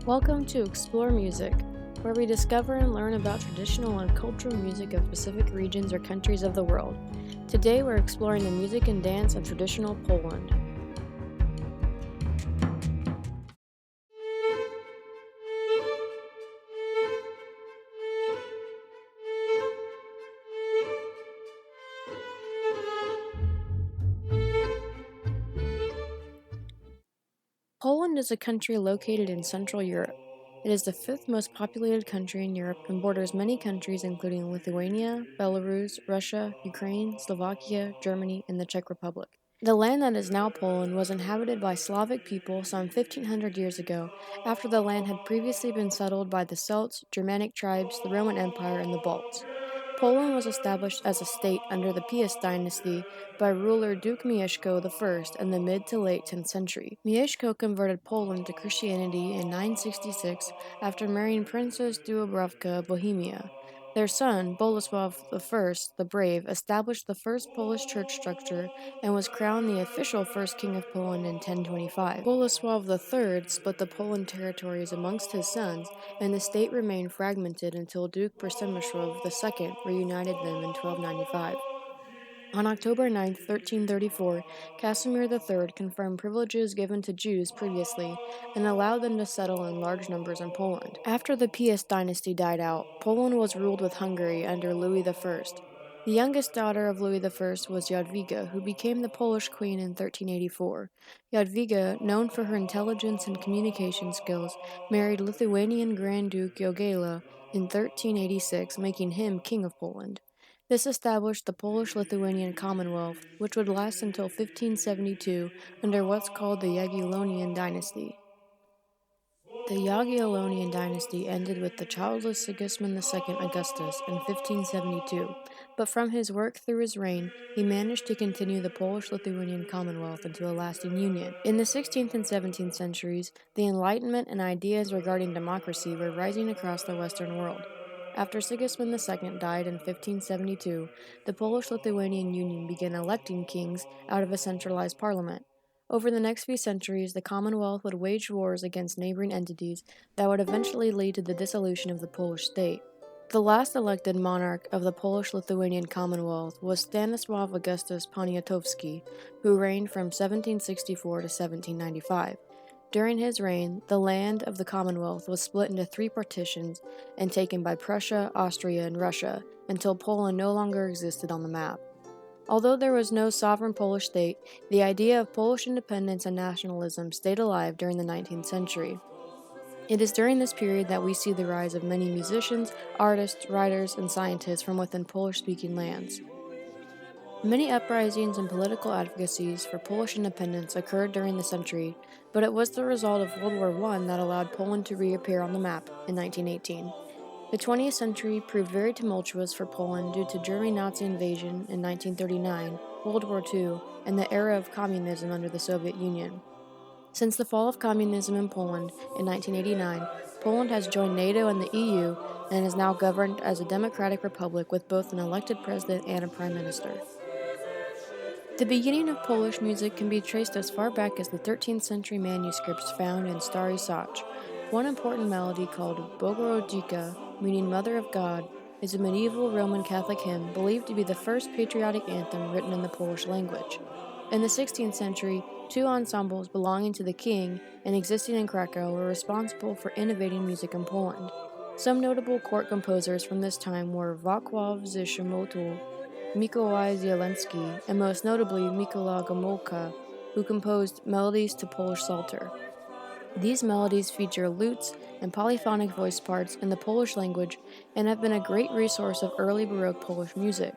Welcome to Explore Music, where we discover and learn about traditional and cultural music of specific regions or countries of the world. Today we're exploring the music and dance of traditional Poland. Poland is a country located in Central Europe. It is the fifth most populated country in Europe and borders many countries including Lithuania, Belarus, Russia, Ukraine, Slovakia, Germany, and the Czech Republic. The land that is now Poland was inhabited by Slavic people some 1500 years ago, after the land had previously been settled by the Celts, Germanic tribes, the Roman Empire, and the Balts. Poland was established as a state under the Piast dynasty by ruler Duke Mieszko I in the mid to late 10th century. Mieszko converted Poland to Christianity in 966 after marrying Princess Dubravka of Bohemia. Their son, Bolesław I the Brave, established the first Polish church structure and was crowned the official first king of Poland in 1025. Bolesław III split the Poland territories amongst his sons, and the state remained fragmented until Duke Przemysław II reunited them in 1295. On October 9, 1334, Casimir III confirmed privileges given to Jews previously and allowed them to settle in large numbers in Poland. After the Piast dynasty died out, Poland was ruled with Hungary under Louis I. The youngest daughter of Louis I was Jadwiga, who became the Polish queen in 1384. Jadwiga, known for her intelligence and communication skills, married Lithuanian Grand Duke Jogaila in 1386, making him King of Poland. This established the Polish-Lithuanian Commonwealth, which would last until 1572 under what's called the Jagiellonian dynasty. The Jagiellonian dynasty ended with the childless Sigismund II Augustus in 1572, but from his work through his reign, he managed to continue the Polish-Lithuanian Commonwealth into a lasting union. In the 16th and 17th centuries, the Enlightenment and ideas regarding democracy were rising across the Western world. After Sigismund II died in 1572, the Polish-Lithuanian Union began electing kings out of a centralized parliament. Over the next few centuries, the Commonwealth would wage wars against neighboring entities that would eventually lead to the dissolution of the Polish state. The last elected monarch of the Polish-Lithuanian Commonwealth was Stanisław Augustus Poniatowski, who reigned from 1764 to 1795. During his reign, the land of the Commonwealth was split into three partitions and taken by Prussia, Austria, and Russia, until Poland no longer existed on the map. Although there was no sovereign Polish state, the idea of Polish independence and nationalism stayed alive during the 19th century. It is during this period that we see the rise of many musicians, artists, writers, and scientists from within Polish-speaking lands. Many uprisings and political advocacies for Polish independence occurred during the century, but it was the result of World War I that allowed Poland to reappear on the map in 1918. The 20th century proved very tumultuous for Poland due to German Nazi invasion in 1939, World War II, and the era of communism under the Soviet Union. Since the fall of communism in Poland in 1989, Poland has joined NATO and the EU and is now governed as a democratic republic with both an elected president and a prime minister. The beginning of Polish music can be traced as far back as the 13th century manuscripts found in Stary Sącz. One important melody called Bogorodzica, meaning Mother of God, is a medieval Roman Catholic hymn believed to be the first patriotic anthem written in the Polish language. In the 16th century, two ensembles belonging to the king and existing in Krakow were responsible for innovating music in Poland. Some notable court composers from this time were Wacław Zyszymotul, Mikołaj Zielinski, and most notably Mikołaj Gomulka, who composed melodies to Polish Psalter. These melodies feature lutes and polyphonic voice parts in the Polish language and have been a great resource of early Baroque Polish music.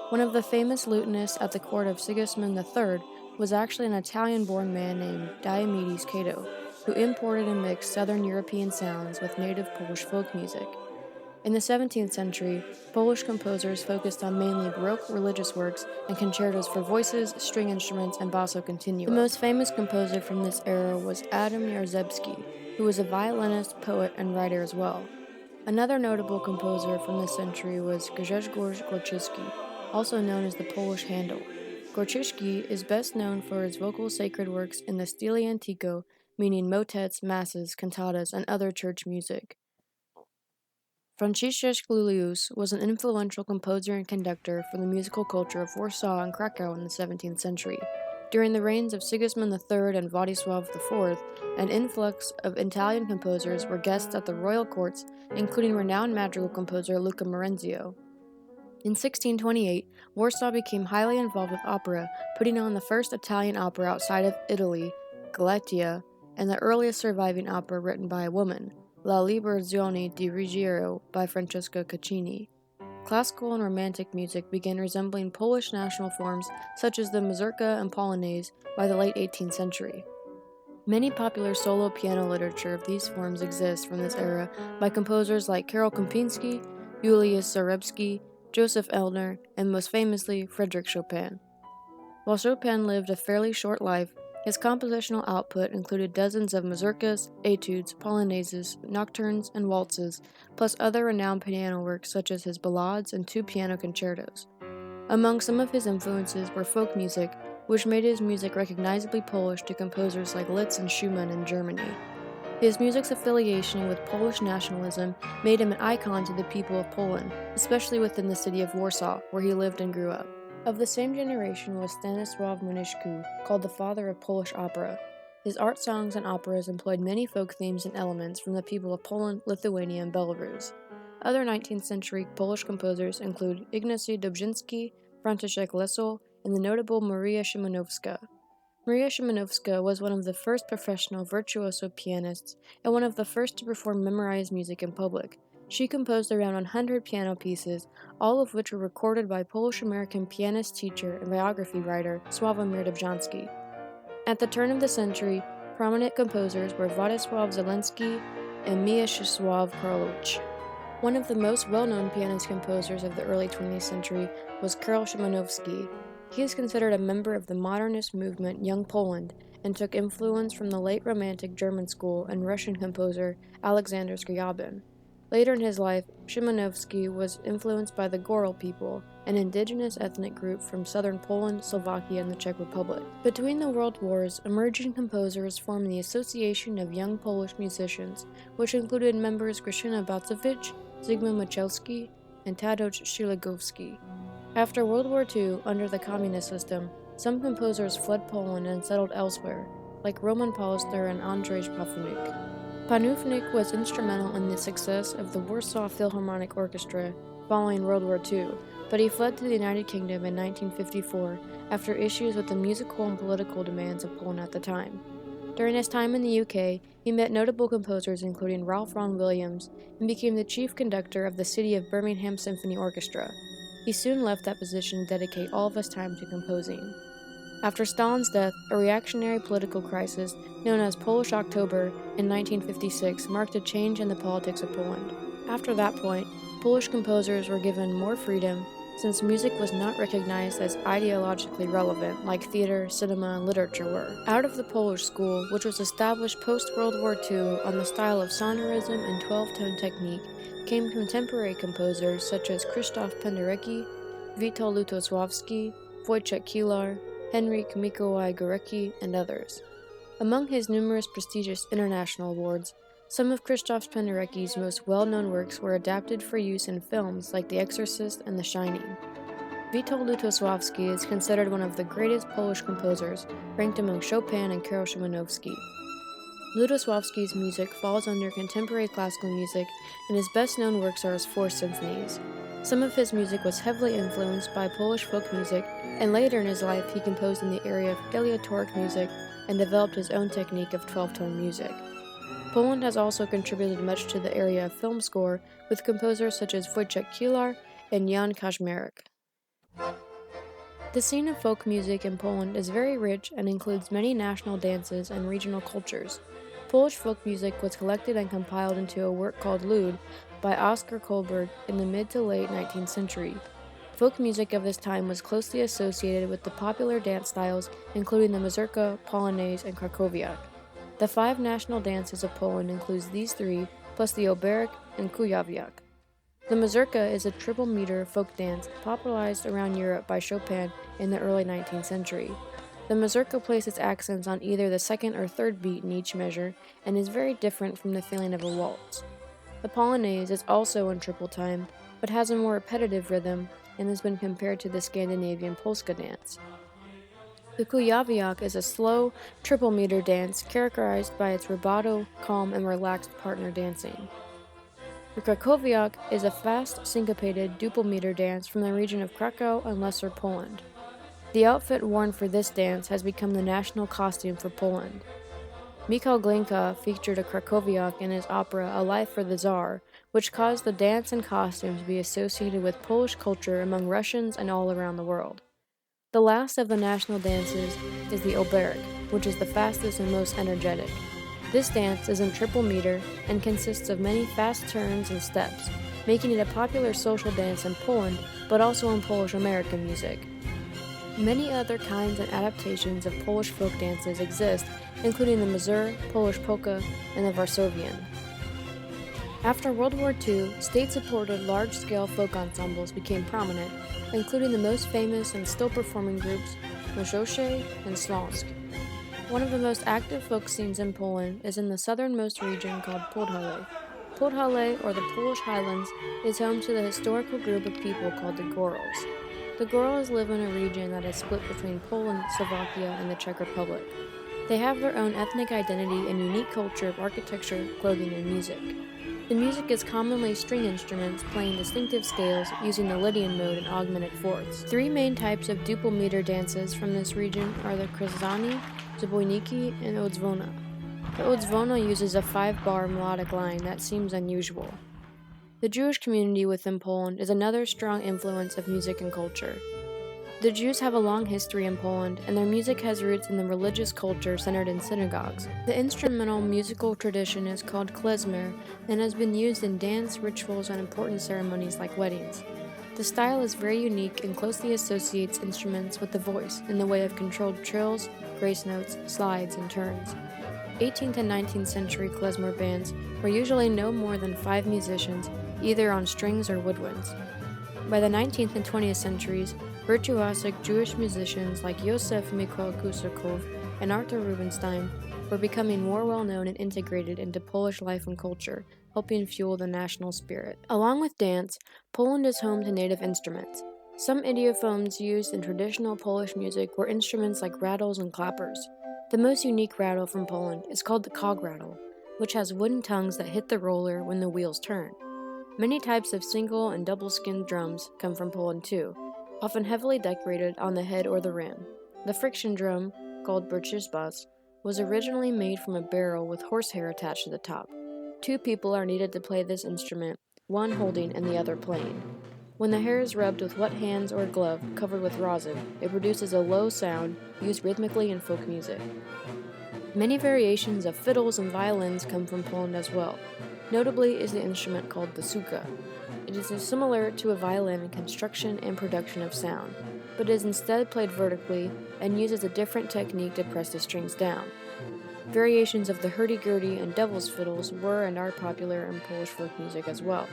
One of the famous lutenists at the court of Sigismund III was actually an Italian-born man named Diomedes Cato, who imported and mixed Southern European sounds with native Polish folk music. In the 17th century, Polish composers focused on mainly Baroque religious works and concertos for voices, string instruments, and basso continuo. The most famous composer from this era was Adam Jarzębski, who was a violinist, poet, and writer as well. Another notable composer from this century was Grzegorz Gorczycki, also known as the Polish Handel. Gorczycki is best known for his vocal sacred works in the Stile Antico, meaning motets, masses, cantatas, and other church music. Franciszek Julius was an influential composer and conductor for the musical culture of Warsaw and Krakow in the 17th century. During the reigns of Sigismund III and Władysław IV, an influx of Italian composers were guests at the royal courts, including renowned madrigal composer Luca Marenzio. In 1628, Warsaw became highly involved with opera, putting on the first Italian opera outside of Italy, Galatea, and the earliest surviving opera written by a woman, La Liberazione di Ruggiero by Francesca Caccini. Classical and romantic music began resembling Polish national forms such as the mazurka and polonaise by the late 18th century. Many popular solo piano literature of these forms exists from this era by composers like Karol Kempinski, Julius Zarebski, Joseph Eldner, and most famously, Frédéric Chopin. While Chopin lived a fairly short life, his compositional output included dozens of mazurkas, etudes, polonaises, nocturnes, and waltzes, plus other renowned piano works such as his ballades and 2 piano concertos. Among some of his influences were folk music, which made his music recognizably Polish to composers like Liszt and Schumann in Germany. His music's affiliation with Polish nationalism made him an icon to the people of Poland, especially within the city of Warsaw, where he lived and grew up. Of the same generation was Stanisław Moniuszko, called the father of Polish opera. His art songs and operas employed many folk themes and elements from the people of Poland, Lithuania, and Belarus. Other 19th century Polish composers include Ignacy Dobrzyński, Franciszek Lesol, and the notable Maria Szymanowska. Maria Szymanowska was one of the first professional virtuoso pianists and one of the first to perform memorized music in public. She composed around 100 piano pieces, all of which were recorded by Polish-American pianist, teacher, and biography writer Sławomir Dobrzański. At the turn of the century, prominent composers were Władysław Zelensky and Mieczysław Karłowicz. One of the most well-known pianist composers of the early 20th century was Karol Szymanowski. He is considered a member of the modernist movement Young Poland and took influence from the late Romantic German school and Russian composer Alexander Scriabin. Later in his life, Szymanowski was influenced by the Gorel people, an indigenous ethnic group from southern Poland, Slovakia, and the Czech Republic. Between the World Wars, emerging composers formed the Association of Young Polish Musicians, which included members Krystyna Bacewicz, Zygmunt Machelski, and Tadeusz Szylagowski. After World War II, under the communist system, some composers fled Poland and settled elsewhere, like Roman Pallister and Andrzej Pafnuch. Pafnuch was instrumental in the success of the Warsaw Philharmonic Orchestra following World War II, but he fled to the United Kingdom in 1954 after issues with the musical and political demands of Poland at the time. During his time in the UK, he met notable composers including Ralph Vaughan Williams and became the chief conductor of the City of Birmingham Symphony Orchestra. He soon left that position to dedicate all of his time to composing. After Stalin's death, a reactionary political crisis known as Polish October in 1956 marked a change in the politics of Poland. After that point, Polish composers were given more freedom since music was not recognized as ideologically relevant like theater, cinema, and literature were. Out of the Polish school, which was established post-World War II on the style of sonorism and 12-tone technique, came contemporary composers such as Krzysztof Penderecki, Witold Lutosławski, Wojciech Kilar, Henryk Mikołaj Górecki, and others. Among his numerous prestigious international awards, some of Krzysztof Penderecki's most well-known works were adapted for use in films like The Exorcist and The Shining. Witold Lutosławski is considered one of the greatest Polish composers, ranked among Chopin and Karol Szymanowski. Lutosławski's music falls under contemporary classical music, and his best-known works are his 4 symphonies. Some of his music was heavily influenced by Polish folk music, and later in his life he composed in the area of aleatoric music and developed his own technique of 12-tone music. Poland has also contributed much to the area of film score, with composers such as Wojciech Kilar and Jan Kaczmarek. The scene of folk music in Poland is very rich and includes many national dances and regional cultures. Polish folk music was collected and compiled into a work called Lud by Oskar Kolberg in the mid to late 19th century. Folk music of this time was closely associated with the popular dance styles, including the mazurka, polonaise, and krakowiak. The 5 national dances of Poland includes these 3, plus the oberek and kujawiak. The mazurka is a triple-meter folk dance popularized around Europe by Chopin in the early 19th century. The mazurka places accents on either the second or third beat in each measure and is very different from the feeling of a waltz. The polonaise is also in triple time, but has a more repetitive rhythm and has been compared to the Scandinavian polska dance. The kujawiak is a slow, triple meter dance characterized by its rubato, calm, and relaxed partner dancing. The krakowiak is a fast, syncopated, duple meter dance from the region of Krakow and Lesser Poland. The outfit worn for this dance has become the national costume for Poland. Mikhail Glinka featured a krakowiak in his opera A Life for the Tsar, which caused the dance and costume to be associated with Polish culture among Russians and all around the world. The last of the national dances is the oberek, which is the fastest and most energetic. This dance is in triple meter and consists of many fast turns and steps, making it a popular social dance in Poland, but also in Polish American music. Many other kinds and adaptations of Polish folk dances exist, including the mazur, Polish polka, and the Varsovian. After World War II, state-supported large-scale folk ensembles became prominent, including the most famous and still performing groups, Mazowsze and Śląsk. One of the most active folk scenes in Poland is in the southernmost region called Podhale. Podhale, or the Polish Highlands, is home to the historical group of people called the Gorals. The Gorals live in a region that is split between Poland, Slovakia, and the Czech Republic. They have their own ethnic identity and unique culture of architecture, clothing, and music. The music is commonly string instruments playing distinctive scales using the Lydian mode and augmented fourths. Three main types of duple meter dances from this region are the krzani, zabojniki, and odzwona. The odzwona uses a 5-bar melodic line that seems unusual. The Jewish community within Poland is another strong influence of music and culture. The Jews have a long history in Poland, and their music has roots in the religious culture centered in synagogues. The instrumental musical tradition is called klezmer and has been used in dance, rituals, and important ceremonies like weddings. The style is very unique and closely associates instruments with the voice in the way of controlled trills, grace notes, slides, and turns. 18th and 19th century klezmer bands were usually no more than 5 musicians, either on strings or woodwinds. By the 19th and 20th centuries, virtuosic Jewish musicians like Yosef Mikol Kusakov and Arthur Rubinstein were becoming more well-known and integrated into Polish life and culture, helping fuel the national spirit. Along with dance, Poland is home to native instruments. Some idiophones used in traditional Polish music were instruments like rattles and clappers. The most unique rattle from Poland is called the cog rattle, which has wooden tongues that hit the roller when the wheels turn. Many types of single and double-skinned drums come from Poland too, often heavily decorated on the head or the rim. The friction drum, called berchizbas, was originally made from a barrel with horsehair attached to the top. 2 people are needed to play this instrument, one holding and the other playing. When the hair is rubbed with wet hands or a glove covered with rosin, it produces a low sound used rhythmically in folk music. Many variations of fiddles and violins come from Poland as well. Notably is the instrument called the suka. It is similar to a violin in construction and production of sound, but is instead played vertically and uses a different technique to press the strings down. Variations of the hurdy-gurdy and devil's fiddles were and are popular in Polish folk music as well.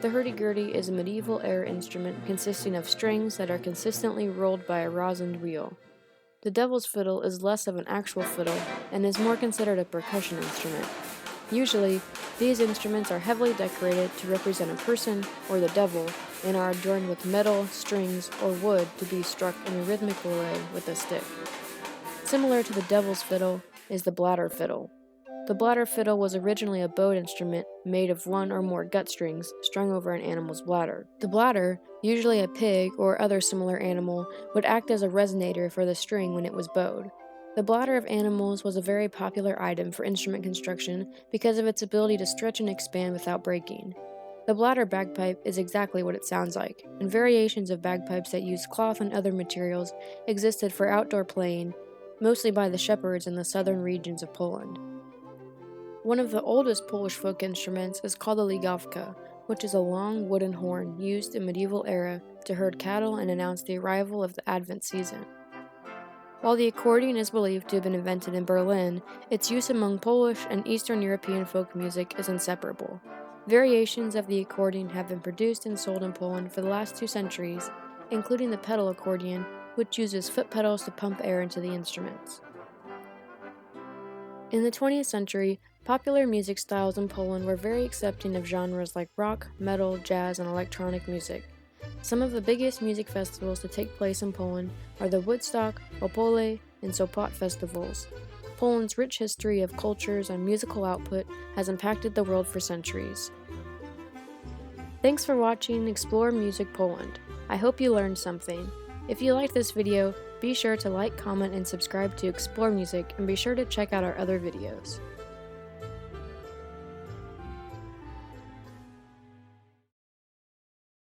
The hurdy-gurdy is a medieval-era instrument consisting of strings that are consistently rolled by a rosined wheel. The devil's fiddle is less of an actual fiddle and is more considered a percussion instrument. Usually, these instruments are heavily decorated to represent a person or the devil and are adorned with metal, strings, or wood to be struck in a rhythmical way with a stick. Similar to the devil's fiddle is the bladder fiddle. The bladder fiddle was originally a bowed instrument made of one or more gut strings strung over an animal's bladder. The bladder, usually a pig or other similar animal, would act as a resonator for the string when it was bowed. The bladder of animals was a very popular item for instrument construction because of its ability to stretch and expand without breaking. The bladder bagpipe is exactly what it sounds like, and variations of bagpipes that use cloth and other materials existed for outdoor playing, mostly by the shepherds in the southern regions of Poland. One of the oldest Polish folk instruments is called the ligawka, which is a long wooden horn used in medieval era to herd cattle and announce the arrival of the Advent season. While the accordion is believed to have been invented in Berlin, its use among Polish and Eastern European folk music is inseparable. Variations of the accordion have been produced and sold in Poland for the last 2 centuries, including the pedal accordion, which uses foot pedals to pump air into the instruments. In the 20th century, popular music styles in Poland were very accepting of genres like rock, metal, jazz, and electronic music. Some of the biggest music festivals to take place in Poland are the Woodstock, Opole, and Sopot festivals. Poland's rich history of cultures and musical output has impacted the world for centuries. Thanks for watching Explore Music Poland. I hope you learned something. If you liked this video, be sure to like, comment, and subscribe to Explore Music, and be sure to check out our other videos.